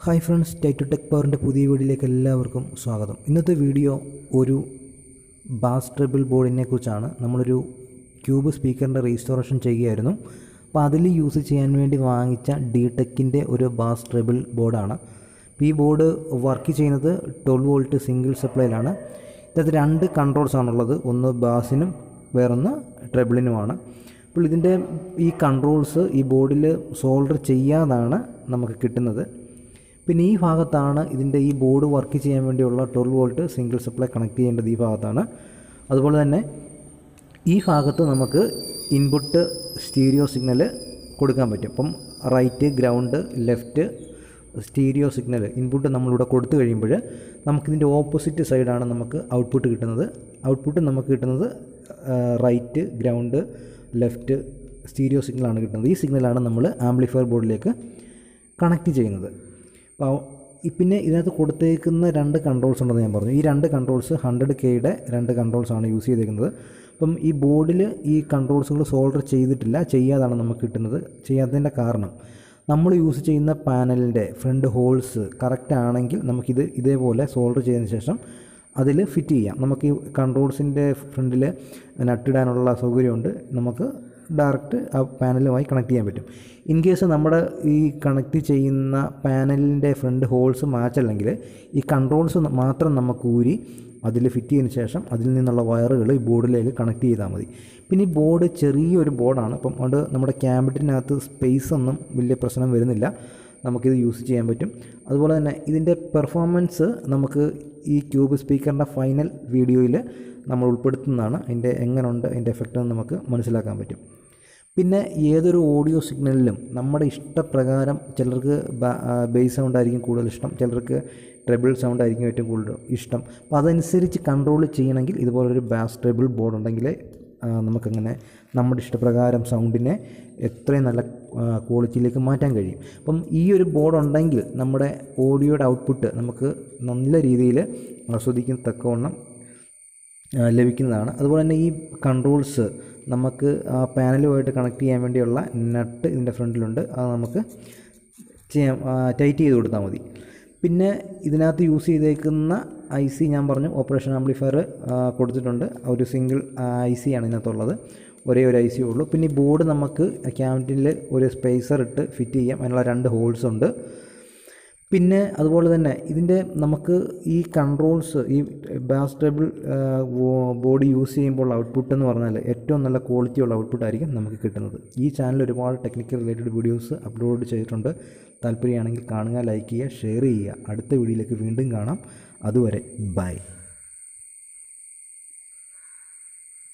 Hi friends, ടൈറ്റു tech പവറിൻ്റെ പുതിയ വീഡിയോയിലേക്ക് എല്ലാവർക്കും സ്വാഗതം. ഇന്നത്തെ വീഡിയോ ഒരു ബാസ് ട്രബിൾ ബോർഡിനെ കുറിച്ചാണ്. നമ്മളൊരു ക്യൂബ് സ്പീക്കറിൻ്റെ റീസ്റ്റോറേഷൻ ചെയ്യുകയായിരുന്നു. അപ്പോൾ അതിൽ യൂസ് ചെയ്യാൻ വേണ്ടി വാങ്ങിച്ച ഡി-ടെക്കിൻ്റെ ഒരു ബാസ് ട്രബിൾ ബോർഡാണ്. ഈ ബോർഡ് വർക്ക് ചെയ്യുന്നത് 12 വോൾട്ട് സിംഗിൾ സപ്ലൈയിലാണ്. ഇതിനകത്ത് 2 കൺട്രോൾസാണുള്ളത്, ഒന്ന് ബാസിനും വേറൊന്ന് ട്രബിളിനുമാണ്. അപ്പോൾ ഇതിൻ്റെ ഈ കൺട്രോൾസ് ഈ ബോർഡിൽ സോൾഡർ ചെയ്യാതാണ് നമുക്ക് കിട്ടുന്നത്. പിന്നെ ഈ ഭാഗത്താണ് ഇതിൻ്റെ ഈ ബോർഡ് വർക്ക് ചെയ്യാൻ വേണ്ടിയുള്ള 12 വോൾട്ട് സിംഗിൾ സപ്ലൈ കണക്ട് ചെയ്യേണ്ടത് ഈ ഭാഗത്താണ്. അതുപോലെ തന്നെ ഈ ഭാഗത്ത് നമുക്ക് ഇൻപുട്ട് സ്റ്റീരിയോ സിഗ്നൽ കൊടുക്കാൻ പറ്റും. അപ്പം right, ground, left stereo signal input നമ്മളിവിടെ കൊടുത്തു കഴിയുമ്പോൾ നമുക്കിതിൻ്റെ ഓപ്പോസിറ്റ് സൈഡാണ് നമുക്ക് ഔട്ട്പുട്ട് കിട്ടുന്നത്. ഔട്ട്പുട്ട് നമുക്ക് കിട്ടുന്നത് റൈറ്റ്, ഗ്രൗണ്ട്, ലെഫ്റ്റ് സ്റ്റീരിയോ സിഗ്നലാണ് കിട്ടുന്നത്. ഈ സിഗ്നലാണ് നമ്മൾ ആംപ്ലിഫയർ ബോർഡിലേക്ക് കണക്ട് ചെയ്യുന്നത്. അപ്പോൾ പിന്നെ ഇതിനകത്ത് കൊടുത്തേക്കുന്ന 2 കൺട്രോൾസ് ഉണ്ടെന്ന് ഞാൻ പറഞ്ഞു. ഈ 2 കൺട്രോൾസ് 100Kയുടെ 2 കൺട്രോൾസാണ് യൂസ് ചെയ്തേക്കുന്നത്. അപ്പം ഈ ബോർഡിൽ ഈ കൺട്രോൾസുകൾ സോൾഡർ ചെയ്തിട്ടില്ല, ചെയ്യാതാണ് നമുക്ക് കിട്ടുന്നത്. ചെയ്യാത്തതിൻ്റെ കാരണം നമ്മൾ യൂസ് ചെയ്യുന്ന പാനലിൻ്റെ ഫ്രണ്ട് ഹോൾസ് കറക്റ്റ് ആണെങ്കിൽ നമുക്കിത് ഇതേപോലെ സോൾഡർ ചെയ്തതിന് ശേഷം അതിൽ ഫിറ്റ് ചെയ്യാം. നമുക്ക് ഈ കൺട്രോൾസിൻ്റെ ഫ്രണ്ടിൽ നട്ടിടാനുള്ള സൗകര്യമുണ്ട്. നമുക്ക് ഡയറക്റ്റ് ആ പാനലുമായി കണക്ട് ചെയ്യാൻ പറ്റും. ഇൻ കേസ് നമ്മുടെ ഈ കണക്ട് ചെയ്യുന്ന പാനലിൻ്റെ ഫ്രണ്ട് ഹോൾസ് മാച്ച് അല്ലെങ്കിൽ ഈ കൺട്രോൾസ് മാത്രം നമുക്ക് ഊരി അതിൽ ഫിറ്റ് ചെയ്തതിന് ശേഷം അതിൽ നിന്നുള്ള വയറുകൾ ഈ ബോർഡിലേക്ക് കണക്ട് ചെയ്താൽ മതി. പിന്നെ ഈ ബോർഡ് ചെറിയൊരു ബോർഡാണ്. അപ്പം അത് നമ്മുടെ ക്യാബിനറ്റിനകത്ത് സ്പേസ് ഒന്നും വലിയ പ്രശ്നം വരുന്നില്ല, നമുക്കിത് യൂസ് ചെയ്യാൻ പറ്റും. അതുപോലെ തന്നെ ഇതിൻ്റെ പെർഫോമൻസ് നമുക്ക് ഈ ക്യൂബ് സ്പീക്കറിൻ്റെ ഫൈനൽ വീഡിയോയിൽ നമ്മൾ ഉൾപ്പെടുത്തുന്നതാണ്. അതിൻ്റെ എങ്ങനെയുണ്ട് അതിൻ്റെ എഫക്റ്റ് നമുക്ക് മനസ്സിലാക്കാൻ പറ്റും. പിന്നെ ഏതൊരു ഓഡിയോ സിഗ്നലിലും നമ്മുടെ ഇഷ്ടപ്രകാരം ചിലർക്ക് ബേസ് സൗണ്ട് ആയിരിക്കും കൂടുതൽ ഇഷ്ടം, ചിലർക്ക് ട്രബിൾ സൗണ്ട് ആയിരിക്കും ഏറ്റവും കൂടുതൽ ഇഷ്ടം. അപ്പോൾ അതനുസരിച്ച് കൺട്രോൾ ചെയ്യണമെങ്കിൽ ഇതുപോലൊരു ബാസ് ട്രബിൾ ബോർഡ് ഉണ്ടെങ്കിൽ നമുക്കങ്ങനെ നമ്മുടെ ഇഷ്ടപ്രകാരം സൗണ്ടിനെ എത്രയും നല്ല ക്വാളിറ്റിയിലേക്ക് മാറ്റാൻ കഴിയും. അപ്പം ഈ ഒരു ബോർഡ് ഉണ്ടെങ്കിൽ നമ്മുടെ ഓഡിയോയുടെ ഔട്ട്പുട്ട് നമുക്ക് നല്ല രീതിയിൽ ആസ്വദിക്കത്തക്കവണ്ണം ലഭിക്കുന്നതാണ്. അതുപോലെ തന്നെ ഈ കൺട്രോൾസ് നമുക്ക് പാനലുമായിട്ട് കണക്ട് ചെയ്യാൻ വേണ്ടിയുള്ള നട്ട് ഇതിൻ്റെ ഫ്രണ്ടിലുണ്ട്. അത് നമുക്ക് ടൈറ്റ് ചെയ്ത് കൊടുത്താൽ മതി. പിന്നെ ഇതിനകത്ത് യൂസ് ചെയ്തേക്കുന്ന IC ഞാൻ പറഞ്ഞു, ഓപ്പറേഷൻ ആംപ്ലിഫയർ കൊടുത്തിട്ടുണ്ട്. ഒരു സിംഗിൾ IC ആണ് ഇതിനകത്തുള്ളത്, ഒരേ ഒരു IC ഉള്ളൂ. പിന്നെ ഈ ബോർഡ് നമുക്ക് ക്യാബിനറ്റിൽ ഒരു സ്പേസർ ഇട്ട് ഫിറ്റ് ചെയ്യാം, അതിനുള്ള 2 ഹോൾസ് ഉണ്ട്. പിന്നെ അതുപോലെ തന്നെ ഇതിൻ്റെ നമുക്ക് ഈ കൺട്രോൾസ് ഈ ബാസ് ട്രബിൾ ബോഡി യൂസ് ചെയ്യുമ്പോൾ ഔട്ട്പുട്ട് എന്ന് പറഞ്ഞാൽ ഏറ്റവും നല്ല ക്വാളിറ്റിയുള്ള ഔട്ട്പുട്ടായിരിക്കും നമുക്ക് കിട്ടുന്നത്. ഈ ചാനൽ ഒരുപാട് ടെക്നിക്കൽ റിലേറ്റഡ് വീഡിയോസ് അപ്ലോഡ് ചെയ്തിട്ടുണ്ട്. താല്പര്യമാണെങ്കിൽ കാണുക, ലൈക്ക് ചെയ്യുക, ഷെയർ ചെയ്യുക. അടുത്ത വീഡിയോയിലേക്ക് വീണ്ടും കാണാം. അതുവരെ ബൈ.